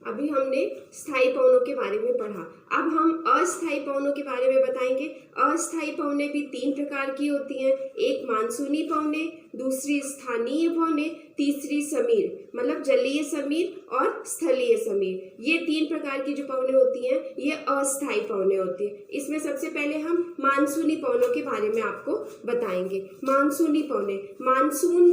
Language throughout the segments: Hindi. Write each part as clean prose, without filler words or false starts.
अभी हमने स्थायी पवनों के बारे में पढ़ा। अब हम अस्थायी पवनों के बारे में बताएंगे। अस्थायी पवनें भी 3 प्रकार की होती हैं। एक मानसूनी पवनें, दूसरी स्थानीय पवनें, तीसरी समीर मतलब जलीय समीर और स्थलीय समीर। ये 3 प्रकार की जो पवनें होती हैं ये अस्थायी पवनें होती हैं। इसमें सबसे पहले हम मानसूनी पवनों के बारे में आपको बताएंगे। मानसूनी पवनें, मानसून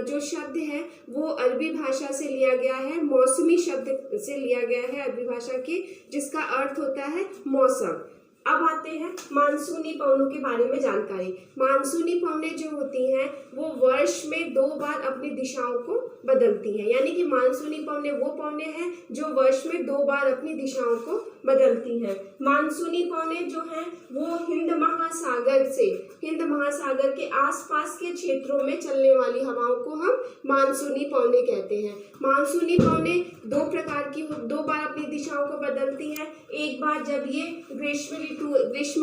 जो शब्द है वो अरबी भाषा से लिया गया है, मौसमी शब्द से लिया गया है अरबी भाषा के, जिसका अर्थ होता है मौसम। अब आते हैं मानसूनी पवनों के बारे में जानकारी। मानसूनी पवनें जो होती हैं वो वर्ष में 2 बार अपनी दिशाओं को बदलती हैं, यानी कि मानसूनी पवनें वो पवनें हैं जो वर्ष में 2 बार अपनी दिशाओं को बदलती हैं। मानसूनी पवनें जो हैं वो हिंद महासागर के आसपास के क्षेत्रों में चलने वाली हवाओं को हम मानसूनी पवनें कहते हैं। मानसूनी पवनें 2 प्रकार की 2 बार अपनी दिशाओं को बदलती हैं। एक बार जब ये ग्रीष्म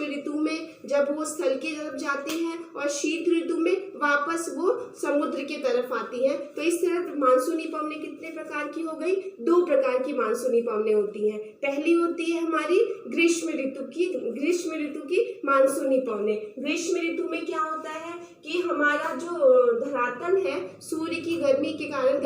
ऋतु में जब वो स्थल की तरफ जाती हैं और शीत ऋतु में वापस वो समुद्र की तरफ आती हैं। तो इस तरह मानसूनी पवनें कितने प्रकार की हो गई? 2 प्रकार की मानसूनी पवनें होती हैं। पहली होती है हमारी ग्रीष्म ऋतु की मानसूनी पवनें। ग्रीष्म ऋतु में क्या होता है कि हमारा जो धरातल है सूर्य की गर्मी के कारण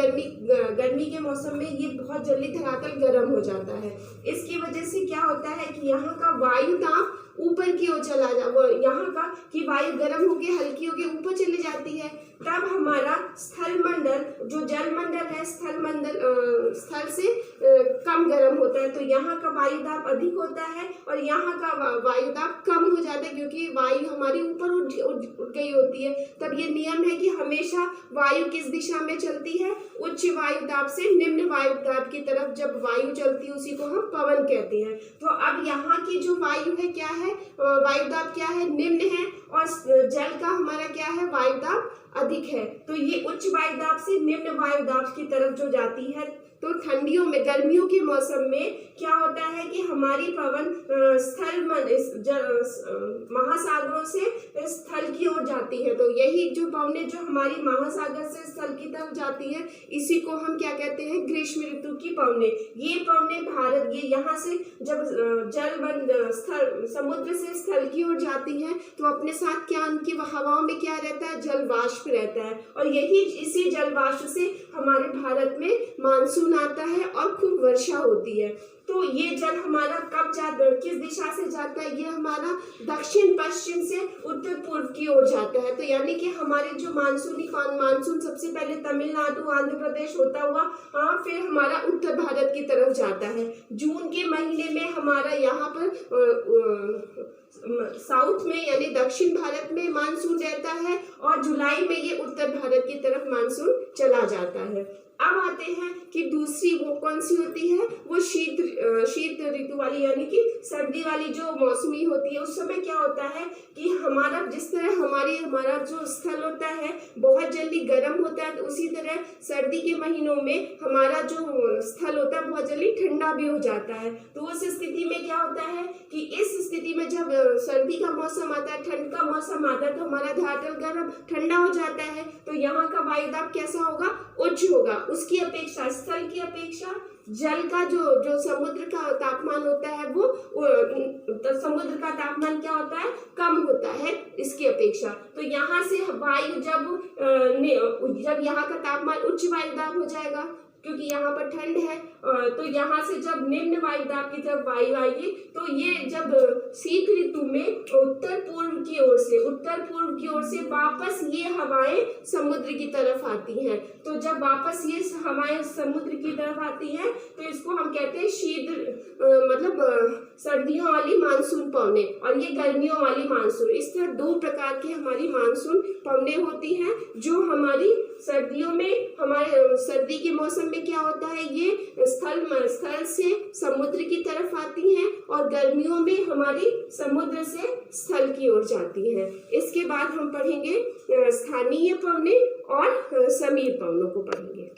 गर्मी के मौसम में ये बहुत जल्दी धरातल गर्म हो जाता है। इसकी वजह से क्या होता है कि यहाँ का वायु दाब ऊपर की ओर चला यहाँ का कि वायु गर्म होके हल्की होके ऊपर चली जाती है। तब हमारा स्थल मंडल जो जल मंडल है स्थल से कम गर्म होता है, तो यहाँ का वायु दाब अधिक होता है और यहाँ का वायु दाब कम हो जाता है, क्योंकि वायु हमारी ऊपर उठ गई होती है। तब ये नियम है कि हमेशा वायु किस दिशा में चलती है? उच्च वायु दाब से निम्न वायु दाब की तरफ जब वायु चलती है उसी को हम पवन कहते हैं। तो अब यहाँ की जो वायु है क्या है? वायु दाब क्या है? निम्न है, और जल का हमारा क्या है? वायु दाब अधिक है। तो ये उच्च वायु दाब से निम्न वायु दाब की तरफ जो जाती है, तो ठंडियों में गर्मियों के मौसम में क्या होता है कि हमारी पवन महासागरों से स्थल की ओर जाती है। तो यही जो पवनें जो हमारी महासागर से स्थल की तरफ जाती है इसी को हम क्या कहते हैं? ग्रीष्म ऋतु की पवनें। ये पवनें ये यहाँ से जब समुद्र से स्थल की ओर जाती हैं तो अपने साथ क्या उनकी हवाओं में क्या रहता है? जल वाष्प रहता है, और इसी जल वाष्प से हमारे भारत में मानसून आता है और खूब वर्षा होती है। तो ये जल हमारा किस दिशा से जाता है? ये हमारा दक्षिण पश्चिम से उत्तर पूर्व की ओर जाता है। तो यानी कि हमारे जो मानसून सबसे पहले तमिलनाडु आंध्र प्रदेश होता हुआ फिर हमारा उत्तर भारत की तरफ जाता है। जून के महीने में हमारा यहाँ पर साउथ में यानी दक्षिण भारत में मानसून रहता है, और जुलाई में ये उत्तर भारत की तरफ मानसून चला जाता है। अब आते हैं कि दूसरी वो कौन सी होती है? वो शीत ऋतु वाली, यानी कि सर्दी वाली जो मौसमी होती है। उस समय क्या होता है कि हमारा जिस तरह हमारा जो स्थल होता है बहुत जल्दी गर्म होता है, तो उसी तरह सर्दी के महीनों में हमारा जो स्थल होता है बहुत जल्दी ठंडा भी हो जाता है। तो उस स्थिति में क्या होता है कि इस स्थिति में जब सर्दी का मौसम आता है, ठंड का मौसम आता है, तो हमारा धरातल गर्म ठंडा हो जाता है। तो यहाँ का वायु दाब कैसा होगा? उच्च होगा। उसकी अपेक्षा स्थल की अपेक्षा जल का जो समुद्र का तापमान होता है वो समुद्र का तापमान क्या होता है? कम होता है इसकी अपेक्षा। तो यहाँ से वायु जब यहाँ का तापमान उच्च वायु दाब हो जाएगा क्योंकि यहाँ पर ठंड है, तो यहाँ से जब निम्न वायु दाब की तरफ वायु आएगी तो ये जब शीत ऋतु में उत्तर पूर्व की ओर से वापस ये हवाएं समुद्र की तरफ आती हैं। तो जब वापस ये हवाएं समुद्र की तरफ आती हैं तो इसको हम कहते हैं सर्दियों वाली मानसून पवनें, और ये गर्मियों वाली मानसून। इस तरह 2 प्रकार की हमारी मानसून पवनें होती हैं जो हमारी सर्दियों में हमारे सर्दी के मौसम में क्या होता है? ये स्थल से समुद्र की तरफ आती हैं, और गर्मियों में हमारी समुद्र से स्थल की ओर जाती हैं। इसके बाद हम पढ़ेंगे स्थानीय पवनें और समीर पवनों को पढ़ेंगे।